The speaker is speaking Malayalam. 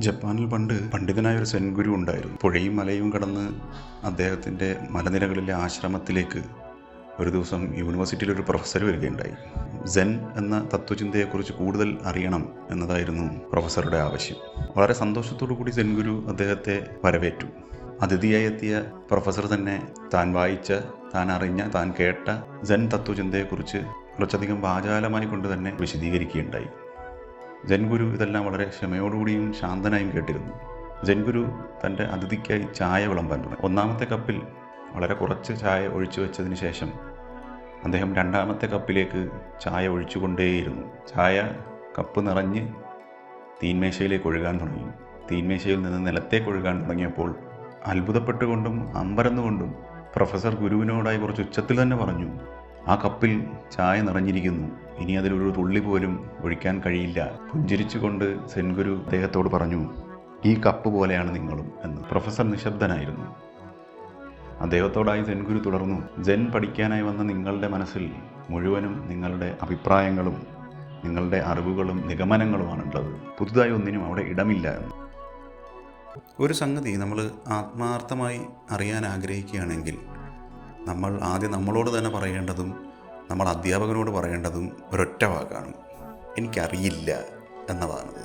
ജപ്പാനിൽ പണ്ട് പണ്ഡിതനായ ഒരു സെൻ ഗുരു ഉണ്ടായിരുന്നു. പുഴയും മലയും കടന്ന് അദ്ദേഹത്തിൻ്റെ മലനിരകളിലെ ആശ്രമത്തിലേക്ക് ഒരു ദിവസം യൂണിവേഴ്സിറ്റിയിലൊരു പ്രൊഫസർ വരികയുണ്ടായി. സെൻ എന്ന തത്വചിന്തയെക്കുറിച്ച് കൂടുതൽ അറിയണം എന്നതായിരുന്നു പ്രൊഫസറുടെ ആവശ്യം. വളരെ സന്തോഷത്തോടു കൂടി സെൻ ഗുരു അദ്ദേഹത്തെ വരവേറ്റു. അതിഥിയായി എത്തിയ പ്രൊഫസർ തന്നെ താൻ വായിച്ച, താൻ അറിഞ്ഞ, താൻ കേട്ട സെൻ തത്വചിന്തയെക്കുറിച്ച് കുറച്ചധികം വാചാലമായി കൊണ്ട് തന്നെ വിശദീകരിക്കുകയുണ്ടായി. സെൻ ഗുരു ഇതെല്ലാം വളരെ ക്ഷമയോടുകൂടിയും ശാന്തനായും കേട്ടിരുന്നു. സെൻ ഗുരു തൻ്റെ അതിഥിക്കായി ചായ വിളമ്പാൻ തുടങ്ങി. ഒന്നാമത്തെ കപ്പിൽ വളരെ കുറച്ച് ചായ ഒഴിച്ചു വെച്ചതിന് ശേഷം അദ്ദേഹം രണ്ടാമത്തെ കപ്പിലേക്ക് ചായ ഒഴിച്ചുകൊണ്ടേയിരുന്നു. ചായ കപ്പ് നിറഞ്ഞ് തീന്മേശയിലേക്ക് ഒഴുകാൻ തുടങ്ങി. തീന്മേശയിൽ നിന്ന് നിലത്തേക്ക് ഒഴുകാൻ തുടങ്ങിയപ്പോൾ അത്ഭുതപ്പെട്ടുകൊണ്ടും അമ്പരന്നുകൊണ്ടും പ്രൊഫസർ ഗുരുവിനോടായി കുറച്ച് ഉച്ചത്തിൽ തന്നെ പറഞ്ഞു, "ആ കപ്പിൽ ചായ നിറഞ്ഞിരിക്കുന്നു, ഇനി അതിലൊരു തുള്ളി പോലും ഒഴിക്കാൻ കഴിയില്ല." പുഞ്ചിരിച്ചുകൊണ്ട് സെൻ ഗുരു അദ്ദേഹത്തോട് പറഞ്ഞു, "ഈ കപ്പ് പോലെയാണ് നിങ്ങളും" എന്ന്. പ്രൊഫസർ നിശബ്ദനായിരുന്നു. അദ്ദേഹത്തോടായി സെൻ ഗുരു തുടർന്നു, "സെൻ പഠിക്കാനായി വന്ന നിങ്ങളുടെ മനസ്സിൽ മുഴുവനും നിങ്ങളുടെ അഭിപ്രായങ്ങളും നിങ്ങളുടെ അറിവുകളും നിഗമനങ്ങളുമാണുള്ളത്. പുതുതായി ഒന്നിനും അവിടെ ഇടമില്ല" എന്ന്. ഒരു സംഗതി നമ്മൾ ആത്മാർത്ഥമായി അറിയാൻ ആഗ്രഹിക്കുകയാണെങ്കിൽ നമ്മൾ ആദ്യം നമ്മളോട് തന്നെ പറയേണ്ടതും നമ്മൾ അധ്യാപകനോട് പറയേണ്ടതും ഒരൊറ്റ വാക്കാണ്: എനിക്കറിയില്ല എന്നതാണത്.